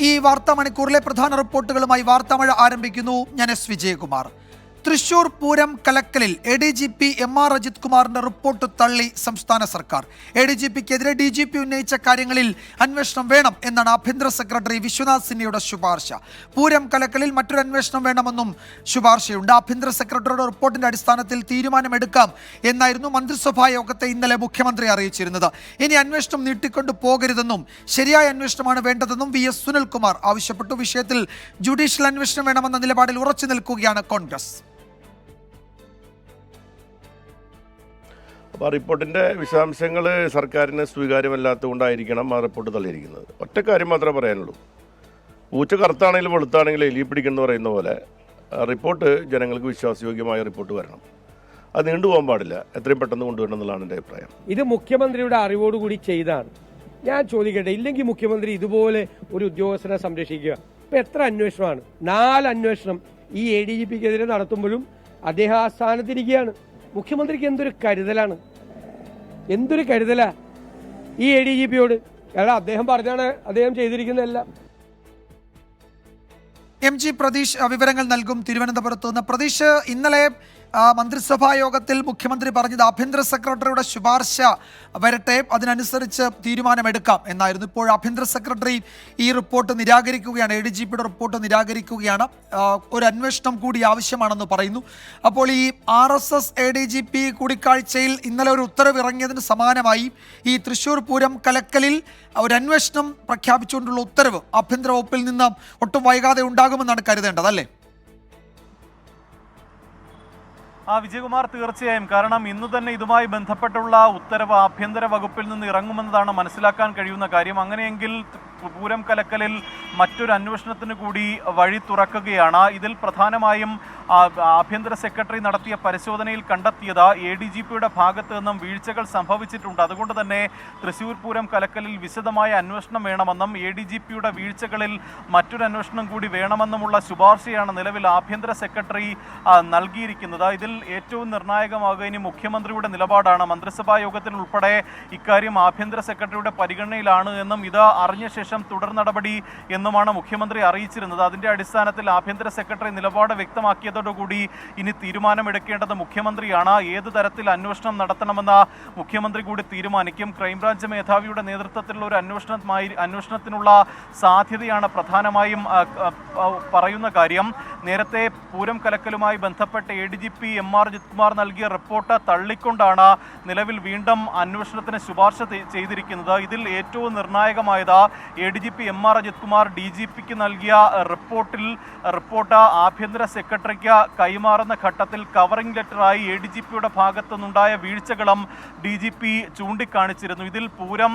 ഈ വാർത്താ മണിക്കൂറിലെ പ്രധാന റിപ്പോർട്ടുകളുമായി വാർത്താമഴ ആരംഭിക്കുന്നു. ഞാൻ എസ് വിജയകുമാർ. തൃശൂർ പൂരം കലക്കലിൽ ADGP MR അജിത് കുമാറിന്റെ റിപ്പോർട്ട് തള്ളി സംസ്ഥാന സർക്കാർ. ADGPക്കെതിരെ DGP ഉന്നയിച്ച കാര്യങ്ങളിൽ അന്വേഷണം വേണം എന്നാണ് ആഭ്യന്തര സെക്രട്ടറി വിശ്വനാഥ് സിൻഹയുടെ ശുപാർശ. പൂരം കലക്കലിൽ മറ്റൊരു അന്വേഷണം വേണമെന്നും ശുപാർശയുണ്ട്. ആഭ്യന്തര സെക്രട്ടറിയുടെ റിപ്പോർട്ടിന്റെ അടിസ്ഥാനത്തിൽ തീരുമാനമെടുക്കാം എന്നായിരുന്നു മന്ത്രിസഭാ യോഗത്തെ ഇന്നലെ മുഖ്യമന്ത്രി അറിയിച്ചിരുന്നത്. ഇനി അന്വേഷണം നീട്ടിക്കൊണ്ടു പോകരുതെന്നും ശരിയായ അന്വേഷണമാണ് വേണ്ടതെന്നും VS സുനിൽകുമാർ ആവശ്യപ്പെട്ടു. വിഷയത്തിൽ ജുഡീഷ്യൽ അന്വേഷണം വേണമെന്ന നിലപാടിൽ ഉറച്ചു നിൽക്കുകയാണ് കോൺഗ്രസ്. അപ്പോൾ ആ റിപ്പോർട്ടിൻ്റെ വിശദാംശങ്ങൾ സർക്കാരിന് സ്വീകാര്യമല്ലാത്തതുകൊണ്ടായിരിക്കണം ആ റിപ്പോർട്ട് തള്ളിയിരിക്കുന്നത്. ഒറ്റ കാര്യം മാത്രമേ പറയാനുള്ളൂ. പൂച്ച കറുത്താണെങ്കിലും വെളുത്താണെങ്കിലും എലി പിടിക്കുന്നു പറയുന്ന പോലെ റിപ്പോർട്ട് ജനങ്ങൾക്ക് വിശ്വാസയോഗ്യമായ റിപ്പോർട്ട് വരണം. അത് നീണ്ടുപോകാൻ പാടില്ല. എത്രയും പെട്ടെന്ന് കൊണ്ടുവരണം എന്നുള്ളതാണ് എൻ്റെ അഭിപ്രായം. ഇത് മുഖ്യമന്ത്രിയുടെ അറിവോടുകൂടി ചെയ്താണ്. ഞാൻ ചോദിക്കട്ടെ, ഇല്ലെങ്കിൽ മുഖ്യമന്ത്രി ഇതുപോലെ ഒരു ഉദ്യോഗസ്ഥനെ സംരക്ഷിക്കുക? ഇപ്പം എത്ര അന്വേഷണമാണ്? 4 അന്വേഷണം ഈ ADGPക്കെതിരെ നടത്തുമ്പോഴും അദ്ദേഹം ആ സ്ഥാനത്തിരിക്കുകയാണ്. മുഖ്യമന്ത്രിക്ക് എന്തൊരു കരുതലാണ്, എന്തൊരു കരുതലാ ഈ ADGPയോട്. കാരണം അദ്ദേഹം പറഞ്ഞാണ് അദ്ദേഹം ചെയ്തിരിക്കുന്നതെല്ലാം. MG പ്രതീഷ് വിവരങ്ങൾ നൽകും തിരുവനന്തപുരത്ത് നിന്ന്. പ്രതീഷ്, ഇന്നലെ മന്ത്രിസഭാ യോഗത്തിൽ മുഖ്യമന്ത്രി പറഞ്ഞത് ആഭ്യന്തര സെക്രട്ടറിയുടെ ശുപാർശ വരട്ടെ, അതിനനുസരിച്ച് തീരുമാനമെടുക്കാം എന്നായിരുന്നു. ഇപ്പോൾ ആഭ്യന്തര സെക്രട്ടറി ഈ റിപ്പോർട്ട് നിരാകരിക്കുകയാണ്. ADGPയുടെ റിപ്പോർട്ട് നിരാകരിക്കുകയാണ്. ഒരു അന്വേഷണം കൂടി ആവശ്യമാണെന്ന് പറയുന്നു. അപ്പോൾ ഈ RSS ADGP കൂടിക്കാഴ്ചയിൽ ഇന്നലെ ഒരു ഉത്തരവ് ഇറങ്ങിയതിന് സമാനമായി ഈ തൃശ്ശൂർ പൂരം കലക്കലിൽ ഒരു അന്വേഷണം പ്രഖ്യാപിച്ചുകൊണ്ടുള്ള ഉത്തരവ് ആഭ്യന്തര വകുപ്പിൽ നിന്ന് ഒട്ടും വൈകാതെ ഉണ്ടാകുമെന്നാണ് കരുതേണ്ടത്, അല്ലേ? വിജയകുമാർ, തീർച്ചയായും. കാരണം ഇന്നു തന്നെ ഇതുമായി ബന്ധപ്പെട്ടുള്ള ഉത്തരവ് ആഭ്യന്തര വകുപ്പിൽ നിന്ന് ഇറങ്ങുമെന്നതാണ് മനസ്സിലാക്കാൻ കഴിയുന്ന കാര്യം. അങ്ങനെയെങ്കിൽ പൂരം കലക്കലിൽ മറ്റൊരു അന്വേഷണത്തിന് കൂടി വഴി തുറക്കുകയാണ്. ഇതിൽ പ്രധാനമായും ആഭ്യന്തര സെക്രട്ടറി നടത്തിയ പരിശോധനയിൽ കണ്ടെത്തിയത് ADGPയുടെ ഭാഗത്തു നിന്നും വീഴ്ചകൾ സംഭവിച്ചിട്ടുണ്ട്. അതുകൊണ്ട് തന്നെ തൃശ്ശൂർ പൂരം കലക്കലിൽ വിശദമായ അന്വേഷണം വേണമെന്നും ADGPയുടെ വീഴ്ചകളിൽ മറ്റൊരു അന്വേഷണം കൂടി വേണമെന്നുമുള്ള ശുപാർശയാണ് നിലവിൽ ആഭ്യന്തര സെക്രട്ടറി നൽകിയിരിക്കുന്നത്. ഇതിൽ ഏറ്റവും നിർണായകമാകുക ഇനി മുഖ്യമന്ത്രിയുടെ നിലപാടാണ്. മന്ത്രിസഭാ യോഗത്തിൽ ഉൾപ്പെടെ ഇക്കാര്യം ആഭ്യന്തര സെക്രട്ടറിയുടെ പരിഗണനയിലാണ് എന്നും ഇത് അറിഞ്ഞ ശേഷം തുടർ നടപടി എന്നുമാണ് മുഖ്യമന്ത്രി അറിയിച്ചിരുന്നത്. അതിന്റെ അടിസ്ഥാനത്തിൽ ആഭ്യന്തര സെക്രട്ടറി നിലപാട് വ്യക്തമാക്കിയതോടുകൂടി ഇനി തീരുമാനമെടുക്കേണ്ടത് മുഖ്യമന്ത്രിയാണ്. ഏത് തരത്തിൽ അന്വേഷണം നടത്തണമെന്ന് മുഖ്യമന്ത്രി കൂടി തീരുമാനിക്കും. ക്രൈംബ്രാഞ്ച് മേധാവിയുടെ നേതൃത്വത്തിലുള്ള ഒരു അന്വേഷണത്തിനുള്ള സാധ്യതയാണ് പ്രധാനമായും പറയുന്ന കാര്യം. നേരത്തെ പൂരം കലക്കലുമായി ബന്ധപ്പെട്ട് ADGP MR അജിത് കുമാർ നൽകിയ റിപ്പോർട്ട് തള്ളിക്കൊണ്ടാണ് നിലവിൽ വീണ്ടും അന്വേഷണത്തിന് ശുപാർശ ചെയ്തിരിക്കുന്നത്. ഇതിൽ ഏറ്റവും നിർണായകമായത് ADGP MR അജിത് കുമാർ DGPക്ക് നൽകിയ റിപ്പോർട്ട് ആഭ്യന്തര സെക്രട്ടറിക്ക് കൈമാറുന്ന ഘട്ടത്തിൽ കവറിംഗ് ലെറ്ററായി ADGPയുടെ ഭാഗത്തു നിന്നുണ്ടായ വീഴ്ചകളും DGP ചൂണ്ടിക്കാണിച്ചിരുന്നു. ഇതിൽ പൂരം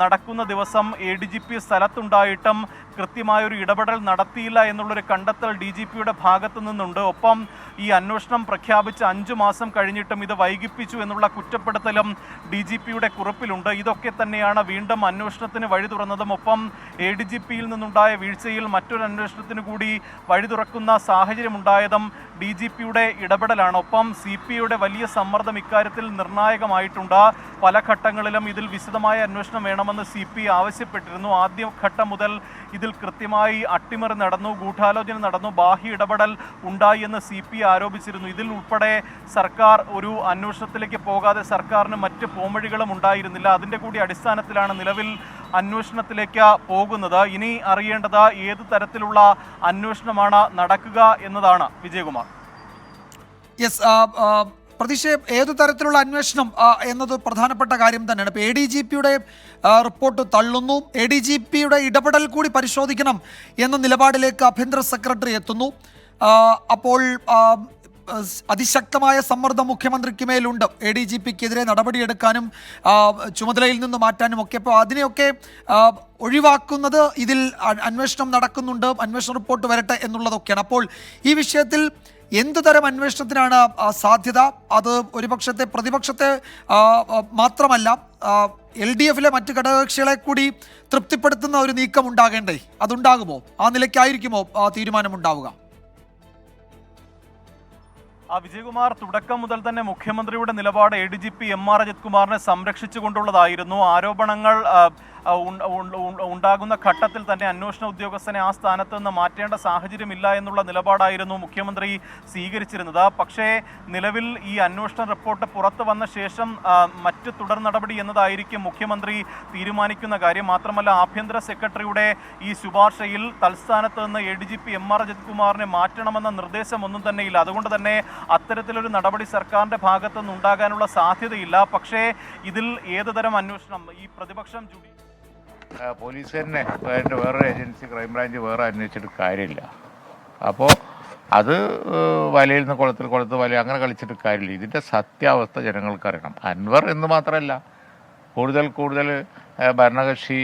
നടക്കുന്ന ദിവസം ADGP സ്ഥലത്തുണ്ടായിട്ടും കൃത്യമായൊരു ഇടപെടൽ നടത്തിയില്ല എന്നുള്ളൊരു കണ്ടെത്തൽ DGPയുടെ ഭാഗത്തു നിന്നുണ്ട്. ഒപ്പം ഈ അന്വേഷണം പ്രഖ്യാപിച്ച് 5 മാസം കഴിഞ്ഞിട്ടും ഇത് വൈകിപ്പിച്ചു എന്നുള്ള കുറ്റപ്പെടുത്തലും DGPയുടെ കുറിപ്പിലുണ്ട്. ഇതൊക്കെ തന്നെയാണ് വീണ്ടും അന്വേഷണത്തിന് വഴി തുറന്നതും ഒപ്പം ADGPയിൽ നിന്നുണ്ടായ വീഴ്ചയിൽ മറ്റൊരു അന്വേഷണത്തിന് കൂടി വഴി തുറക്കുന്ന സാഹചര്യമുണ്ടായതും DGPയുടെ ഇടപെടലാണ്. ഒപ്പം CPIയുടെ വലിയ സമ്മർദ്ദം ഇക്കാര്യത്തിൽ നിർണായകമായിട്ടുണ്ട്. പല ഘട്ടങ്ങളിലും ഇതിൽ വിശദമായ അന്വേഷണം വേണമെന്ന് CPI ആവശ്യപ്പെട്ടിരുന്നു. ആദ്യഘട്ടം മുതൽ ഇതിൽ കൃത്യമായി അട്ടിമറി നടന്നു, ഗൂഢാലോചന നടന്നു, ബാഹ്യ ഇടപെടൽ ഉണ്ടായി എന്ന് CPI ആരോപിച്ചിരുന്നു. ഇതിൽ ഉൾപ്പെടെ സർക്കാർ ഒരു അന്വേഷണത്തിലേക്ക് പോകാതെ സർക്കാരിന് മറ്റ് പോംവഴികളും ഉണ്ടായിരുന്നില്ല. അതിൻ്റെ കൂടി അടിസ്ഥാനത്തിലാണ് നിലവിൽ അന്വേഷണത്തിലേക്ക് പോകുന്നത്. ഇനി അറിയേണ്ടത് ഏത് തരത്തിലുള്ള അന്വേഷണമാണ് നടക്കുക എന്നതാണ്. വിജയകുമാർ. യെസ്, പ്രതീക്ഷ, ഏതു തരത്തിലുള്ള അന്വേഷണം എന്നത് പ്രധാനപ്പെട്ട കാര്യം തന്നെയാണ്. ഇപ്പോൾ ADGPയുടെ റിപ്പോർട്ട് തള്ളുന്നു, ADGPയുടെ ഇടപെടൽ കൂടി പരിശോധിക്കണം എന്ന നിലപാടിലേക്ക് ആഭ്യന്തര സെക്രട്ടറി എത്തുന്നു. അപ്പോൾ അതിശക്തമായ സമ്മർദ്ദം മുഖ്യമന്ത്രിക്ക് മേലുണ്ട് ADGPക്കെതിരെ നടപടിയെടുക്കാനും ചുമതലയിൽ നിന്ന് മാറ്റാനും ഒക്കെ. അപ്പോൾ അതിനെയൊക്കെ ഒഴിവാക്കുന്നത് ഇതിൽ അന്വേഷണം നടക്കുന്നുണ്ട്, അന്വേഷണ റിപ്പോർട്ട് വരട്ടെ എന്നുള്ളതൊക്കെയാണ്. അപ്പോൾ ഈ വിഷയത്തിൽ എന്തു തരം അന്വേഷണത്തിനാണ് സാധ്യത? അത് ഒരുപക്ഷത്തെ പ്രതിപക്ഷത്തെ മാത്രമല്ല LDFിലെ മറ്റ് ഘടകകക്ഷികളെ കൂടി തൃപ്തിപ്പെടുത്തുന്ന ഒരു നീക്കം ഉണ്ടാകേണ്ടേ? അതുണ്ടാകുമോ? ആ നിലയ്ക്കായിരിക്കുമോ തീരുമാനമുണ്ടാവുക? വിജയകുമാർ, തുടക്കം മുതൽ തന്നെ മുഖ്യമന്ത്രിയുടെ നിലപാട് ADGP MR അജിത് കുമാറിനെ സംരക്ഷിച്ചുകൊണ്ടുള്ളതായിരുന്നു. ആരോപണങ്ങൾ ഉണ്ടാകുന്ന ഘട്ടത്തിൽ തന്നെ അന്വേഷണ ഉദ്യോഗസ്ഥനെ ആ സ്ഥാനത്ത് നിന്ന് മാറ്റേണ്ട സാഹചര്യമില്ല എന്നുള്ള നിലപാടായിരുന്നു മുഖ്യമന്ത്രി സ്വീകരിച്ചിരുന്നത്. പക്ഷേ നിലവിൽ ഈ അന്വേഷണ റിപ്പോർട്ട് പുറത്തു വന്ന ശേഷം മറ്റ് തുടർ നടപടി എന്നതായിരിക്കും മുഖ്യമന്ത്രി തീരുമാനിക്കുന്ന കാര്യം. മാത്രമല്ല, ആഭ്യന്തര സെക്രട്ടറിയുടെ ഈ ശുപാർശയിൽ തൽസ്ഥാനത്ത് നിന്ന് ADGP MR അജിത് കുമാറിനെ മാറ്റണമെന്ന നിർദ്ദേശമൊന്നും തന്നെയില്ല. അതുകൊണ്ട് തന്നെ അത്തരത്തിലൊരു നടപടി സർക്കാരിന്റെ ഭാഗത്തു നിന്നുണ്ടാകാനുള്ള സാധ്യതയില്ല. പക്ഷേ ഇതിൽ ഏതുതരം അന്വേഷണം ഈ പ്രതിപക്ഷം പോലീസ് തന്നെ വേറൊരു ഏജൻസി ക്രൈംബ്രാഞ്ച് വേറെ അന്വേഷിച്ചിട്ട് കാര്യമില്ല. അപ്പോൾ അത് വലയിൽ നിന്ന് കുളത്തിൽ വല അങ്ങനെ കളിച്ചിട്ട് കാര്യമില്ല. ഇതിൻ്റെ സത്യാവസ്ഥ ജനങ്ങൾക്ക് അറിയണം. അൻവർ എന്ന് മാത്രമല്ല, കൂടുതൽ ഭരണകക്ഷി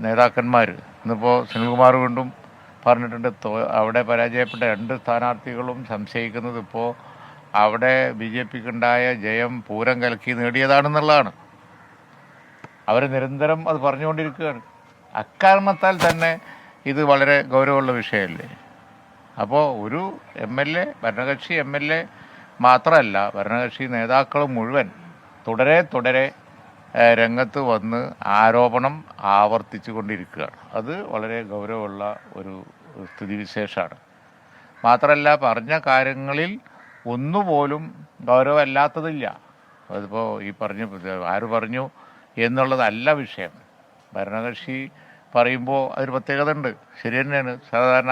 നേതാക്കന്മാർ ഇന്നിപ്പോൾ സുനിൽകുമാർ വീണ്ടും പറഞ്ഞിട്ടുണ്ട്, അവിടെ പരാജയപ്പെട്ട 2 സ്ഥാനാർത്ഥികളും സംശയിക്കുന്നത് ഇപ്പോൾ അവിടെ BJPക്കുണ്ടായ ജയം പൂരം കലക്കി നേടിയതാണെന്നുള്ളതാണ്. അവർ നിരന്തരം അത് പറഞ്ഞുകൊണ്ടിരിക്കുകയാണ്. അക്കാരണത്താൽ തന്നെ ഇത് വളരെ ഗൗരവമുള്ള വിഷയമല്ലേ. അപ്പോൾ ഒരു ഭരണകക്ഷി MLA മാത്രമല്ല, ഭരണകക്ഷി നേതാക്കൾ മുഴുവൻ തുടരെ രംഗത്ത് വന്ന് ആരോപണം ആവർത്തിച്ചു കൊണ്ടിരിക്കുകയാണ്. അത് വളരെ ഗൗരവമുള്ള ഒരു സ്ഥിതിവിശേഷമാണ്. മാത്രമല്ല, പറഞ്ഞ കാര്യങ്ങളിൽ ഒന്നുപോലും ഗൗരവമല്ലാത്തതില്ല. അതിപ്പോൾ ആര് പറഞ്ഞു എന്നുള്ളതല്ല വിഷയം. ഭരണകക്ഷി പറയുമ്പോൾ അതിന് പ്രത്യേകത ഉണ്ട്. ശരി തന്നെയാണ്,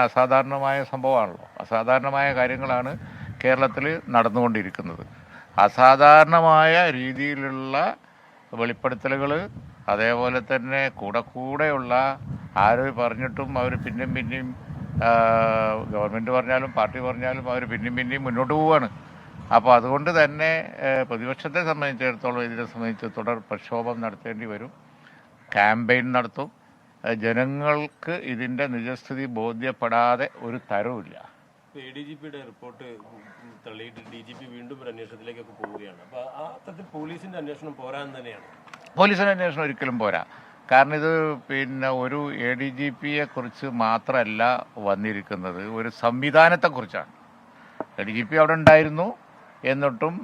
അസാധാരണമായ സംഭവമാണല്ലോ. അസാധാരണമായ കാര്യങ്ങളാണ് കേരളത്തിൽ നടന്നുകൊണ്ടിരിക്കുന്നത്. അസാധാരണമായ രീതിയിലുള്ള വെളിപ്പെടുത്തലുകൾ, അതേപോലെ തന്നെ കൂടെയുള്ള ആര് പറഞ്ഞിട്ടും അവർ പിന്നെയും ഗവൺമെൻറ് പറഞ്ഞാലും പാർട്ടി പറഞ്ഞാലും അവർ പിന്നെയും മുന്നോട്ട് പോവുകയാണ്. അപ്പോൾ അതുകൊണ്ട് തന്നെ പ്രതിപക്ഷത്തെ സംബന്ധിച്ചിടത്തോളം ഇതിനെ സംബന്ധിച്ച് തുടർ പ്രക്ഷോഭം നടത്തേണ്ടി വരും, ക്യാമ്പയിൻ നടത്തും. ജനങ്ങൾക്ക് ഇതിൻ്റെ നിജസ്ഥിതി ബോധ്യപ്പെടാതെ ഒരു തരവുമില്ല. ADGPയുടെ റിപ്പോർട്ട് തള്ളിയിട്ട് DGP വീണ്ടും ഒരു അന്വേഷണത്തിലേക്കൊക്കെ പോവുകയാണ്. അപ്പോൾ ആ അത്തരത്തിൽ പോലീസിൻ്റെ അന്വേഷണം പോരാന്ന് തന്നെയാണ്. പോലീസിൻ്റെ അന്വേഷണം ഒരിക്കലും പോരാ. കാരണം ഇത് ഒരു ADGPയെ കുറിച്ച് മാത്രമല്ല വന്നിരിക്കുന്നത്, ഒരു സംവിധാനത്തെക്കുറിച്ചാണ്. ADGP അവിടെ ഉണ്ടായിരുന്നു, എന്നിട്ടും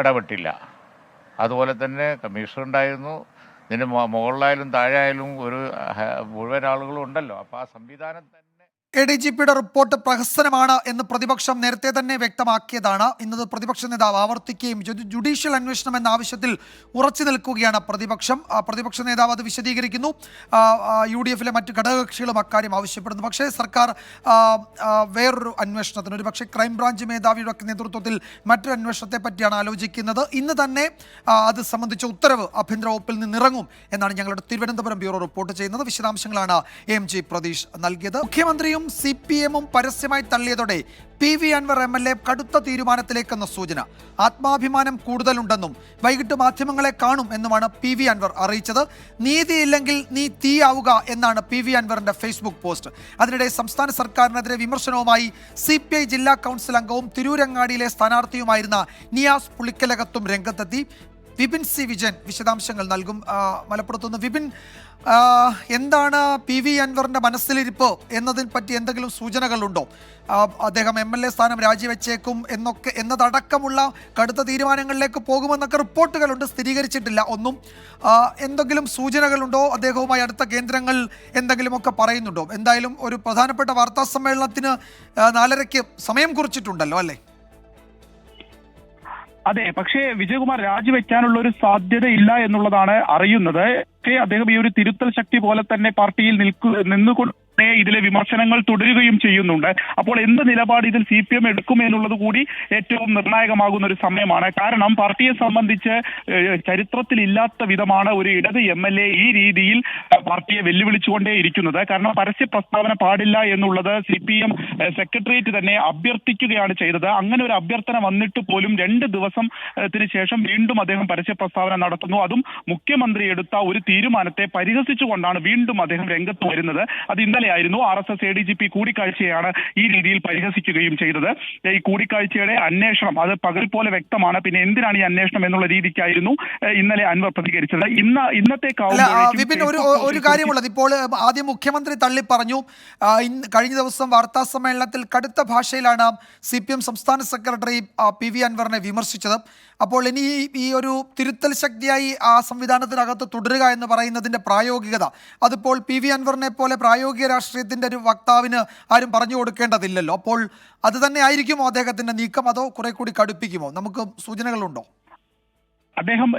ഇടപെട്ടില്ല. അതുപോലെ തന്നെ കമ്മീഷണർ ഉണ്ടായിരുന്നു, ഇതിന് മുകളിലായാലും താഴെ ആയാലും മുഴുവൻ ആളുകളും ഉണ്ടല്ലോ. അപ്പോൾ ആ സംവിധാനം തന്നെ ADGPയുടെ റിപ്പോർട്ട് പ്രഹസനമാണ് എന്ന് പ്രതിപക്ഷം നേരത്തെ തന്നെ വ്യക്തമാക്കിയതാണ്. ഇന്നത് പ്രതിപക്ഷ നേതാവ് ആവർത്തിക്കുകയും ജുഡീഷ്യൽ അന്വേഷണം എന്ന ആവശ്യത്തിൽ ഉറച്ചു നിൽക്കുകയാണ് പ്രതിപക്ഷ നേതാവ് അത് വിശദീകരിക്കുന്നു. UDFലെ മറ്റ് ഘടകകക്ഷികളും അക്കാര്യം ആവശ്യപ്പെടുന്നു. പക്ഷേ സർക്കാർ വേറൊരു അന്വേഷണത്തിന്, ഒരു പക്ഷേ ക്രൈംബ്രാഞ്ച് മേധാവിയുടെ ഒക്കെ നേതൃത്വത്തിൽ മറ്റൊരു അന്വേഷണത്തെ പറ്റിയാണ് ആലോചിക്കുന്നത്. ഇന്ന് തന്നെ അത് സംബന്ധിച്ച ഉത്തരവ് ആഭ്യന്തര വകുപ്പിൽ നിന്നിറങ്ങും എന്നാണ് ഞങ്ങളുടെ തിരുവനന്തപുരം ബ്യൂറോ റിപ്പോർട്ട് ചെയ്യുന്നത്. വിശദാംശങ്ങളാണ് AMG പ്രതീഷ് നൽകിയത്. മുഖ്യമന്ത്രിയും CPM-ഉം പരസ്യമായി തള്ളിയതോടെ PV അൻവർ MLA കടുത്ത തീരുമാനത്തിലേക്കെന്ന സൂചന. ആത്മാഭിമാനം കൂടുതലുണ്ടെന്നും വൈകിട്ട് മാധ്യമങ്ങളെ കാണും എന്നുമാണ് PV അൻവർ അറിയിച്ചത്. നീതിയില്ലെങ്കിൽ നീ തീയാവുക എന്നാണ് PV അൻവറിന്റെ ഫേസ്ബുക്ക് പോസ്റ്റ്. അതിനിടെ സംസ്ഥാന സർക്കാരിനെതിരെ വിമർശനവുമായി CPI ജില്ലാ കൗൺസിൽ അംഗവും തിരൂരങ്ങാടിയിലെ സ്ഥാനാർത്ഥിയുമായിരുന്ന നിയാസ് പുളിക്കലകത്തും രംഗത്തെത്തി. വിപിൻ C. വിജയൻ വിശദാംശങ്ങൾ നൽകും. മലപ്പുറത്തുനിന്ന് വിപിൻ, എന്താണ് PV അൻവറിന്റെ മനസ്സിലിരിപ്പ് എന്നതിനെ പറ്റി എന്തെങ്കിലും സൂചനകളുണ്ടോ? അദ്ദേഹം MLA സ്ഥാനം രാജിവെച്ചേക്കും എന്നതടക്കമുള്ള കടുത്ത തീരുമാനങ്ങളിലേക്ക് പോകുമെന്നൊക്കെ റിപ്പോർട്ടുകളുണ്ട്, സ്ഥിരീകരിച്ചിട്ടില്ല ഒന്നും. എന്തെങ്കിലും സൂചനകളുണ്ടോ? അദ്ദേഹവുമായി അടുത്ത കേന്ദ്രങ്ങൾ എന്തെങ്കിലുമൊക്കെ പറയുന്നുണ്ടോ? എന്തായാലും ഒരു പ്രധാനപ്പെട്ട വാർത്താ സമ്മേളനത്തിന് 4:30 സമയം കുറിച്ചിട്ടുണ്ടല്ലോ അല്ലേ? അതെ, പക്ഷേ വിജയകുമാർ രാജിവെക്കാനുള്ള ഒരു സാധ്യതയില്ല എന്നുള്ളതാണ് അറിയുന്നത്. പക്ഷേ അദ്ദേഹം ഈ ഒരു തിരുത്തൽ ശക്തി പോലെ തന്നെ പാർട്ടിയിൽ നിന്നുകൊണ്ട് ഇതിലെ വിമർശനങ്ങൾ തുടരുകയും ചെയ്യുന്നുണ്ട്. അപ്പോൾ എന്ത് നിലപാട് ഇതിൽ CPM എടുക്കും എന്നുള്ളത് കൂടി ഏറ്റവും നിർണായകമാകുന്ന ഒരു സമയമാണ്. കാരണം പാർട്ടിയെ സംബന്ധിച്ച് ചരിത്രത്തിലില്ലാത്ത വിധമാണ് ഒരു ഇടത് MLA ഈ രീതിയിൽ പാർട്ടിയെ വെല്ലുവിളിച്ചുകൊണ്ടേയിരിക്കുന്നത്. കാരണം പരസ്യ പ്രസ്താവന പാടില്ല എന്നുള്ളത് CPM സെക്രട്ടേറിയറ്റ് തന്നെ അഭ്യർത്ഥിക്കുകയാണ് ചെയ്തത്. അങ്ങനെ ഒരു അഭ്യർത്ഥന വന്നിട്ട് പോലും 2 ദിവസത്തിന് ശേഷം വീണ്ടും അദ്ദേഹം പരസ്യ പ്രസ്താവന നടത്തുന്നു. അതും മുഖ്യമന്ത്രി എടുത്ത ഒരു തീരുമാനത്തെ പരിഹസിച്ചുകൊണ്ടാണ് വീണ്ടും അദ്ദേഹം രംഗത്ത് വരുന്നത്. അത് ഇന്നലെ ആയിരുന്നു. RSS ADGP കൂടിക്കാഴ്ചയാണ് ഈ രീതിയിൽ പരിഹസിക്കുകയും ചെയ്തത്. ഈ കൂടിക്കാഴ്ചയുടെ അന്വേഷണം അത് പകൽ പോലെ വ്യക്തമാണ്. പിന്നെ എന്തിനാണ് ഈ അന്വേഷണം എന്നുള്ള രീതിക്കായിരുന്നു ഇന്നലെ അൻവർ പ്രതികരിച്ചത്. ഇന്നത്തെ ഒരു കാര്യമുള്ളത്, ഇപ്പോൾ ആദ്യം മുഖ്യമന്ത്രി തള്ളി പറഞ്ഞു. കഴിഞ്ഞ ദിവസം വാർത്താ സമ്മേളനത്തിൽ കടുത്ത ഭാഷയിലാണ് CPM സംസ്ഥാന സെക്രട്ടറി PV അൻവറിനെ വിമർശിച്ചത്. അപ്പോൾ ഇനി ഈ ഒരു തിരുത്തൽ ശക്തിയായി ആ സംവിധാനത്തിനകത്ത് തുടരുക എന്ന് പറയുന്നതിൻ്റെ പ്രായോഗികത അതിപ്പോൾ പി വി അൻവറിനെ പോലെ പ്രായോഗിക രാഷ്ട്രീയത്തിൻ്റെ ഒരു വക്താവിന് ആരും പറഞ്ഞു കൊടുക്കേണ്ടതില്ലല്ലോ. അപ്പോൾ അത് തന്നെ ആയിരിക്കുമോ അദ്ദേഹത്തിൻ്റെ നീക്കം, അതോ കുറെ കൂടി കടുപ്പിക്കുമോ? നമുക്ക് സൂചനകളുണ്ടോ? അദ്ദേഹം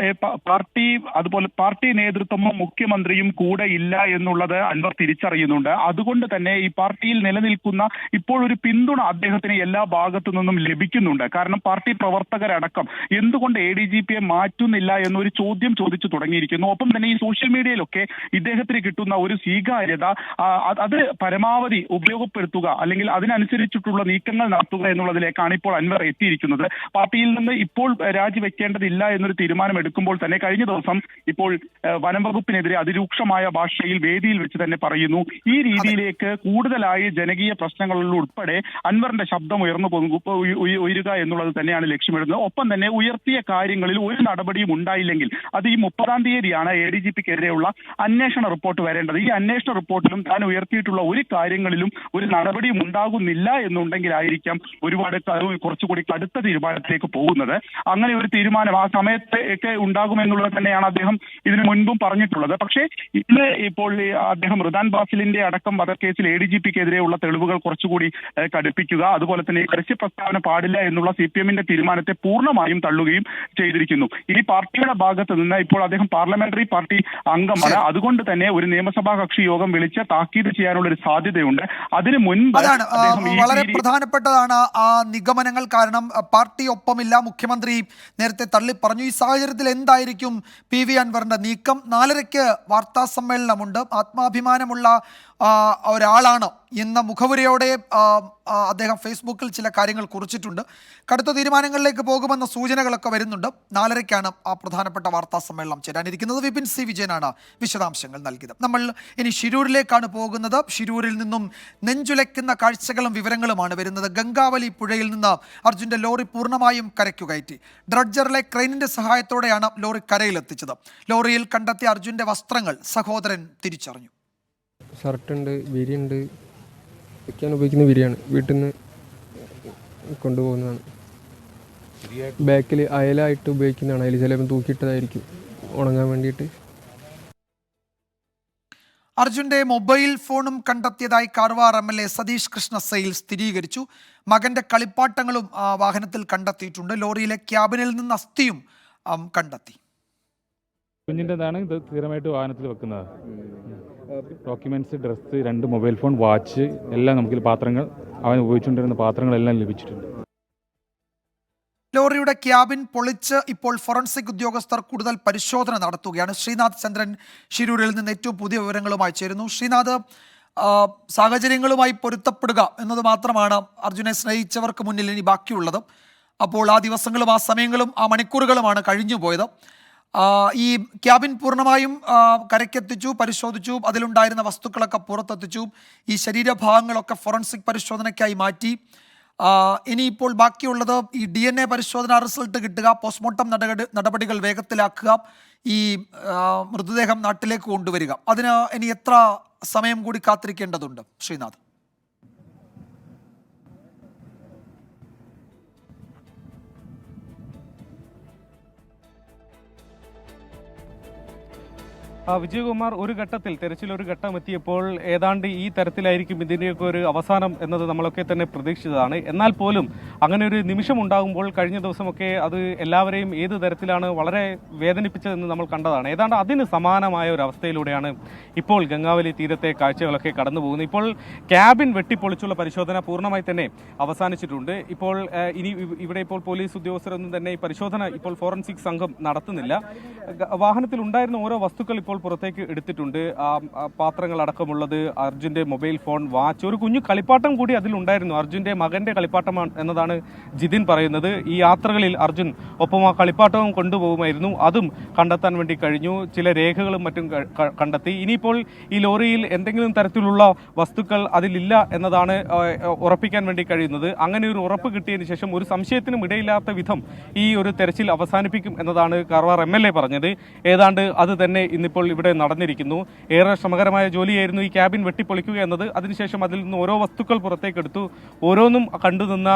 പാർട്ടി അതുപോലെ പാർട്ടി നേതൃത്വമോ മുഖ്യമന്ത്രിയും കൂടെ ഇല്ല എന്നുള്ളത് അൻവർ തിരിച്ചറിയുന്നുണ്ട്. അതുകൊണ്ട് തന്നെ ഈ പാർട്ടിയിൽ നിലനിൽക്കുന്ന ഇപ്പോൾ ഒരു പിന്തുണ അദ്ദേഹത്തിന് എല്ലാ ഭാഗത്തു നിന്നും ലഭിക്കുന്നുണ്ട്. കാരണം പാർട്ടി പ്രവർത്തകരടക്കം എന്തുകൊണ്ട് ADGPയെ മാറ്റുന്നില്ല എന്നൊരു ചോദ്യം ചോദിച്ചു തുടങ്ങിയിരിക്കുന്നു. ഒപ്പം തന്നെ ഈ സോഷ്യൽ മീഡിയയിലൊക്കെ ഇദ്ദേഹത്തിന് കിട്ടുന്ന ഒരു സ്വീകാര്യത അത് പരമാവധി ഉപയോഗപ്പെടുത്തുക അല്ലെങ്കിൽ അതിനനുസരിച്ചിട്ടുള്ള നീക്കങ്ങൾ നടത്തുക എന്നുള്ളതിലേക്കാണ് ഇപ്പോൾ അൻവർ എത്തിയിരിക്കുന്നത്. പാർട്ടിയിൽ നിന്ന് ഇപ്പോൾ രാജിവെക്കേണ്ടതില്ല എന്നൊരു തീരുമാനം എടുക്കുമ്പോൾ തന്നെ കഴിഞ്ഞ ദിവസം ഇപ്പോൾ വനം വകുപ്പിനെതിരെ അതിരൂക്ഷമായ ഭാഷയിൽ വേദിയിൽ വെച്ച് തന്നെ പറയുന്നു. ഈ രീതിയിലേക്ക് കൂടുതലായി ജനകീയ പ്രശ്നങ്ങളിൽ ഉൾപ്പെടെ അൻവറിന്റെ ശബ്ദം ഉയരുക എന്നുള്ളത് തന്നെയാണ് ലക്ഷ്യമിടുന്നത്. ഒപ്പം തന്നെ ഉയർത്തിയ കാര്യങ്ങളിൽ ഒരു നടപടിയും ഉണ്ടായില്ലെങ്കിൽ അത് ഈ 30-ാം തീയതിയാണ് ADGPക്കെതിരെയുള്ള അന്വേഷണ റിപ്പോർട്ട് വരേണ്ടത്. ഈ അന്വേഷണ റിപ്പോർട്ടിലും താൻ ഉയർത്തിയിട്ടുള്ള ഒരു കാര്യങ്ങളിലും ഒരു നടപടിയും ഉണ്ടാകുന്നില്ല എന്നുണ്ടെങ്കിലായിരിക്കാം കുറച്ചുകൂടി കടുത്ത തീരുമാനത്തിലേക്ക് പോകുന്നത്. അങ്ങനെ ഒരു തീരുമാനം ആ സമയത്ത് ഒക്കെ ഉണ്ടാകുമെന്നുള്ളത് തന്നെയാണ് അദ്ദേഹം ഇതിനു മുൻപും പറഞ്ഞിട്ടുള്ളത്. പക്ഷേ ഇന്ന് ഇപ്പോൾ അദ്ദേഹം റിദാൻ ബാസിലിന്റെ അടക്കം വധക്കേസിൽ ADGPക്കെതിരെയുള്ള തെളിവുകൾ കുറച്ചുകൂടി കടുപ്പിക്കുക, അതുപോലെ തന്നെ പരസ്യ പ്രസ്താവന പാടില്ല എന്നുള്ള CPMന്റെ തീരുമാനത്തെ പൂർണ്ണമായും തള്ളുകയും ചെയ്തിരിക്കുന്നു. ഇനി പാർട്ടിയുടെ ഭാഗത്ത് നിന്ന് ഇപ്പോൾ അദ്ദേഹം പാർലമെന്ററി പാർട്ടി അംഗമാണ്. അതുകൊണ്ട് തന്നെ ഒരു നിയമസഭാ കക്ഷി യോഗം വിളിച്ച് താക്കീത് ചെയ്യാനുള്ള ഒരു സാധ്യതയുണ്ട്. അതിനു മുൻപ് വളരെ പ്രധാനപ്പെട്ടതാണ് ആ നിഗമനങ്ങൾ. കാരണം പാർട്ടി ഒപ്പമില്ല, മുഖ്യമന്ത്രി നേരത്തെ തള്ളി പറഞ്ഞു. ഈ സാഹചര്യത്തിൽ എന്തായിരിക്കും പി വി അൻവറിന്റെ നീക്കം? 4:30 വാർത്താ സമ്മേളനമുണ്ട്. ആത്മാഭിമാനമുള്ള ഒരാളാണ് എന്ന മുഖവുരയോടെ അദ്ദേഹം ഫേസ്ബുക്കിൽ ചില കാര്യങ്ങൾ കുറിച്ചിട്ടുണ്ട്. കടുത്ത തീരുമാനങ്ങളിലേക്ക് പോകുമെന്ന സൂചനകളൊക്കെ വരുന്നുണ്ട്. 4:30 ആ പ്രധാനപ്പെട്ട വാർത്താ സമ്മേളനം ചേരാനിരിക്കുന്നത്. വിപിൻ സി വിജയനാണ് വിശദാംശങ്ങൾ നൽകിയത്. നമ്മൾ ഇനി ഷിരൂരിലേക്കാണ് പോകുന്നത്. ഷിരൂരിൽ നിന്നും നെഞ്ചുലയ്ക്കുന്ന കാഴ്ചകളും വിവരങ്ങളുമാണ് വരുന്നത്. ഗംഗാവലി പുഴയിൽ നിന്ന് അർജുന്റെ ലോറി പൂർണ്ണമായും കരയ്ക്കു കയറ്റി. ഡ്രഡ്ജറിലെ ക്രെയിനിന്റെ സഹായത്തോടെയാണ് ലോറി കരയിലെത്തിച്ചത്. ലോറിയിൽ കണ്ടെത്തിയ അർജുന്റെ വസ്ത്രങ്ങൾ സഹോദരൻ തിരിച്ചറിഞ്ഞു. ഷർട്ടുണ്ട്, വിരിയുണ്ട്, ഒക്കെയാണ് ഉപയോഗിക്കുന്ന വിരിയാണ്. വീട്ടിൽ നിന്ന് കൊണ്ടുപോകുന്നതാണ്. ബാക്കിൽ അയലായിട്ട് ഉപയോഗിക്കുന്നതാണ്. അതിൽ ചിലപ്പോൾ തൂക്കിയിട്ടതായിരിക്കും ഉണങ്ങാൻ വേണ്ടിയിട്ട്. അർജുന്റെ മൊബൈൽ ഫോണും കണ്ടെത്തിയതായി കാർവാർ MLA സതീഷ് കൃഷ്ണ സെയിൽ സ്ഥിരീകരിച്ചു. മകന്റെ കളിപ്പാട്ടങ്ങളും വാഹനത്തിൽ കണ്ടെത്തിയിട്ടുണ്ട്. ലോറിയിലെ ക്യാബിനിൽ നിന്ന് അസ്ഥിയും കണ്ടെത്തി. കുഞ്ഞിൻ്റെതാണ് ഇത് സ്ഥിരമായിട്ട് വാഹനത്തിൽ വെക്കുന്നത്. Documents, dress, 2 mobile phone, watch എല്ലാം നമുക്ക് പാത്രങ്ങൾ, അവൻ ഉപയോഗിച്ചുകൊണ്ടിരുന്ന പാത്രങ്ങളെല്ലാം ലഭിച്ചിട്ടുണ്ട്. ലോറിയുടെ ക്യാബിൻ പൊളിച്ച് ഇപ്പോൾ ഫോറൻസിക് ഉദ്യോഗസ്ഥർ കൂടുതൽ പരിശോധന നടത്തുകയാണ്. ശ്രീനാഥ് ചന്ദ്രൻ ഷിരൂരിൽ നിന്ന് ഏറ്റവും പുതിയ വിവരങ്ങളുമായി ചേരുന്നു. ശ്രീനാഥ്, സാഹചര്യങ്ങളുമായി പൊരുത്തപ്പെടുക എന്നത് മാത്രമാണ് അർജുനെ സ്നേഹിച്ചവർക്ക് മുന്നിൽ ഇനി ബാക്കിയുള്ളത്. അപ്പോൾ ആ ദിവസങ്ങളും ആ സമയങ്ങളും ആ മണിക്കൂറുകളുമാണ് കഴിഞ്ഞു പോയത്. ഈ ക്യാബിൻ പൂർണ്ണമായും കരയ്ക്കെത്തിച്ചു, പരിശോധിച്ചു, അതിലുണ്ടായിരുന്ന വസ്തുക്കളൊക്കെ പുറത്തെത്തിച്ചു. ഈ ശരീരഭാഗങ്ങളൊക്കെ ഫോറൻസിക് പരിശോധനയ്ക്കായി മാറ്റി. ഇനിയിപ്പോൾ ബാക്കിയുള്ളത് ഈ DNA പരിശോധന റിസൾട്ട് കിട്ടുക, പോസ്റ്റ്മോർട്ടം നടപടികൾ വേഗത്തിലാക്കുക, ഈ മൃതദേഹം നാട്ടിലേക്ക് കൊണ്ടുവരിക. അതിന് ഇനി എത്ര സമയം കൂടി കാത്തിരിക്കേണ്ടതുണ്ട് ശ്രീനാഥ്? വിജയകുമാർ, ഒരു ഘട്ടത്തിൽ തെരച്ചിൽ ഒരു ഘട്ടം എത്തിയപ്പോൾ ഏതാണ്ട് ഈ തരത്തിലായിരിക്കും ഇതിൻ്റെയൊക്കെ ഒരു അവസാനം എന്നത് നമ്മളൊക്കെ തന്നെ പ്രതീക്ഷിച്ചതാണ്. എന്നാൽ പോലും അങ്ങനെ ഒരു നിമിഷം ഉണ്ടാകുമ്പോൾ കഴിഞ്ഞ ദിവസമൊക്കെ അത് എല്ലാവരെയും ഏത് തരത്തിലാണ് വളരെ വേദനിപ്പിച്ചതെന്ന് നമ്മൾ കണ്ടതാണ്. ഏതാണ്ട് അതിന് സമാനമായ ഒരു അവസ്ഥയിലൂടെയാണ് ഇപ്പോൾ ഗംഗാവലി തീരത്തെ കാഴ്ചകളൊക്കെ കടന്നു പോകുന്നത്. ഇപ്പോൾ ക്യാബിൻ വെട്ടിപ്പൊളിച്ചുള്ള പരിശോധന പൂർണ്ണമായി തന്നെ അവസാനിച്ചിട്ടുണ്ട്. ഇപ്പോൾ ഇനി ഇവിടെ ഇപ്പോൾ പോലീസ് ഉദ്യോഗസ്ഥരൊന്നും തന്നെ ഈ പരിശോധന ഇപ്പോൾ ഫോറൻസിക് സംഘം നടത്തുന്നില്ല. വാഹനത്തിൽ ഉണ്ടായിരുന്ന ഓരോ വസ്തുക്കൾ ഇപ്പോൾ പുറത്തേക്ക് എടുത്തിട്ടുണ്ട്. പാത്രങ്ങളടക്കമുള്ളത്, അർജുന്റെ മൊബൈൽ ഫോൺ, വാച്ച്, ഒരു കുഞ്ഞു കളിപ്പാട്ടം കൂടി അതിലുണ്ടായിരുന്നു. അർജുന്റെ മകന്റെ കളിപ്പാട്ടമാണ് എന്നതാണ് ജിതിൻ പറയുന്നത്. ഈ യാത്രകളിൽ അർജുൻ ഒപ്പം ആ കളിപ്പാട്ടവും കൊണ്ടുപോകുമായിരുന്നു. അതും കണ്ടെത്താൻ വേണ്ടി കഴിഞ്ഞു. ചില രേഖകളും മറ്റും കണ്ടെത്തി. ഇനിയിപ്പോൾ ഈ ലോറിയിൽ എന്തെങ്കിലും തരത്തിലുള്ള വസ്തുക്കൾ അതിലില്ല എന്നതാണ് ഉറപ്പിക്കാൻ വേണ്ടി കഴിയുന്നത്. അങ്ങനെ ഒരു ഉറപ്പ് കിട്ടിയതിന് ശേഷം ഒരു സംശയത്തിനും ഇടയില്ലാത്ത വിധം ഈ ഒരു തെരച്ചിൽ അവസാനിപ്പിക്കും എന്നതാണ് കാർവാർ MLA പറഞ്ഞത്. ഏതാണ്ട് അത് തന്നെ ഇന്നിപ്പോൾ ഇവിടെ നടന്നിരിക്കുന്നു. ഏറെ ശ്രമകരമായ ജോലിയായിരുന്നു ഈ ക്യാബിൻ വെട്ടിപ്പൊളിക്കുക എന്നത്. അതിനുശേഷം അതിൽ നിന്ന് ഓരോ വസ്തുക്കൾ പുറത്തേക്കെടുത്തു. ഓരോന്നും കണ്ടുനിന്ന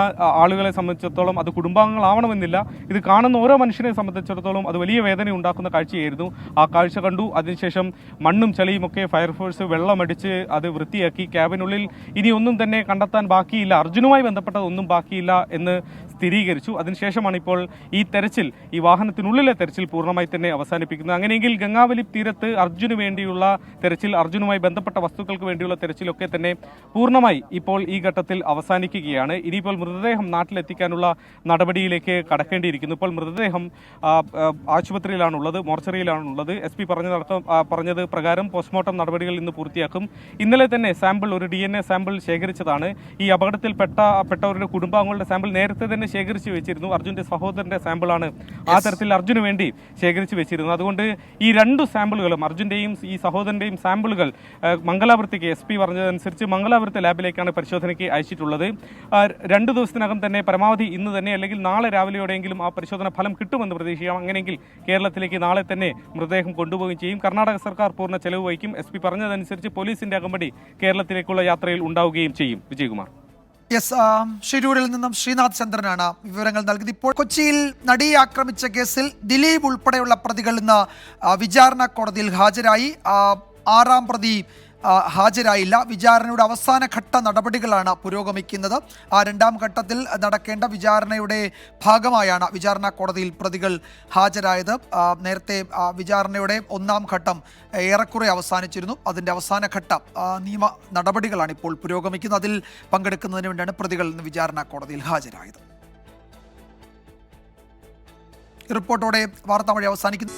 ആളുകളെ സംബന്ധിച്ചിടത്തോളം അത് കുടുംബാംഗങ്ങളാവണമെന്നില്ല, ഇത് കാണുന്ന ഓരോ മനുഷ്യനെ സംബന്ധിച്ചിടത്തോളം അത് വലിയ വേദന ഉണ്ടാക്കുന്ന കാഴ്ചയായിരുന്നു. ആ കാഴ്ച കണ്ടു. അതിനുശേഷം മണ്ണും ചളിയും ഒക്കെ ഫയർഫോഴ്സ് വെള്ളമടിച്ച് അത് വൃത്തിയാക്കി. ക്യാബിനുള്ളിൽ ഇനി ഒന്നും തന്നെ കണ്ടെത്താൻ ബാക്കിയില്ല, അർജുനുമായി ബന്ധപ്പെട്ടത് ഒന്നും ബാക്കിയില്ല എന്ന് സ്ഥിരീകരിച്ചു. അതിനുശേഷമാണ് ഇപ്പോൾ ഈ തെരച്ചിൽ, ഈ വാഹനത്തിനുള്ളിലെ തെരച്ചിൽ പൂർണ്ണമായി തന്നെ അവസാനിപ്പിക്കുന്നത്. അങ്ങനെയെങ്കിൽ ഗംഗാവലി തീരത്ത് അർജുന് വേണ്ടിയുള്ള തെരച്ചിൽ, അർജുനുമായി ബന്ധപ്പെട്ട വസ്തുക്കൾക്ക് വേണ്ടിയുള്ള തെരച്ചിലൊക്കെ തന്നെ പൂർണ്ണമായി ഇപ്പോൾ ഈ ഘട്ടത്തിൽ അവസാനിക്കുകയാണ്. ഇനിയിപ്പോൾ മൃതദേഹം നാട്ടിലെത്തിക്കാനുള്ള നടപടിയിലേക്ക് കടക്കേണ്ടിയിരിക്കുന്നു. ഇപ്പോൾ മൃതദേഹം ആശുപത്രിയിലാണുള്ളത്, മോർച്ചറിയിലാണുള്ളത്. SP പറഞ്ഞത് പ്രകാരം പോസ്റ്റ്മോർട്ടം നടപടികൾ ഇന്ന് പൂർത്തിയാക്കും. ഇന്നലെ തന്നെ സാമ്പിൾ, ഒരു DNA സാമ്പിൾ ശേഖരിച്ചതാണ്. ഈ അപകടത്തിൽപ്പെട്ടവരുടെ കുടുംബാംഗങ്ങളുടെ സാമ്പിൾ നേരത്തെ തന്നെ ശേഖരിച്ചു വെച്ചിരുന്നു. അർജുന്റെ സഹോദരന്റെ സാമ്പിളാണ് ആ തരത്തിൽ അർജുന് വേണ്ടി ശേഖരിച്ചു വെച്ചിരുന്നത്. അതുകൊണ്ട് ഈ രണ്ട് സാമ്പിളുകളും, അർജുന്റെയും ഈ സഹോദരന്റെയും സാമ്പിളുകൾ മംഗലാപുരത്തേക്ക് SP പറഞ്ഞതനുസരിച്ച് മംഗലാപുരത്തെ ലാബിലേക്കാണ് പരിശോധനയ്ക്ക് അയച്ചിട്ടുള്ളത്. 2 ദിവസത്തിനകം തന്നെ, പരമാവധി ഇന്ന് തന്നെ അല്ലെങ്കിൽ നാളെ രാവിലെയോടെയെങ്കിലും ആ പരിശോധന ഫലം കിട്ടുമെന്ന് പ്രതീക്ഷിക്കാം. അങ്ങനെയെങ്കിൽ കേരളത്തിലേക്ക് നാളെ തന്നെ മൃതദേഹം കൊണ്ടുപോവുകയും ചെയ്യും. കർണാടക സർക്കാർ പൂർണ്ണ ചെലവ് വഹിക്കും. SP പറഞ്ഞതനുസരിച്ച് പോലീസിന്റെ അകമ്പടി കേരളത്തിലേക്കുള്ള യാത്രയിൽ ഉണ്ടാവുകയും ചെയ്യും. വിജയകുമാർ. ഷിരൂരിൽ നിന്നും ശ്രീനാഥ് ചന്ദ്രനാണ് വിവരങ്ങൾ നൽകിയത്. ഇപ്പോൾ കൊച്ചിയിൽ നടിയെ ആക്രമിച്ച കേസിൽ ദിലീപ് ഉൾപ്പെടെയുള്ള പ്രതികൾ ഇന്ന് വിചാരണ കോടതിയിൽ ഹാജരായി. 6ാം പ്രതി ഹാജരായില്ല. വിചാരണയുടെ അവസാന ഘട്ട നടപടികളാണ് പുരോഗമിക്കുന്നത്. ആ 2ാം ഘട്ടത്തിൽ നടക്കേണ്ട വിചാരണയുടെ ഭാഗമായാണ് വിചാരണ കോടതിയിൽ പ്രതികൾ ഹാജരായത്. നേരത്തെ വിചാരണയുടെ 1ാം ഘട്ടം ഏറെക്കുറെ അവസാനിച്ചിരുന്നു. അതിൻ്റെ അവസാന ഘട്ട നിയമ നടപടികളാണ് ഇപ്പോൾ പുരോഗമിക്കുന്നത്. അതിൽ പങ്കെടുക്കുന്നതിന് വേണ്ടിയാണ് പ്രതികൾ ഇന്ന് വിചാരണ കോടതിയിൽ ഹാജരായത്. റിപ്പോർട്ടോടെ വാർത്താമഴ അവസാനിക്കുന്നു.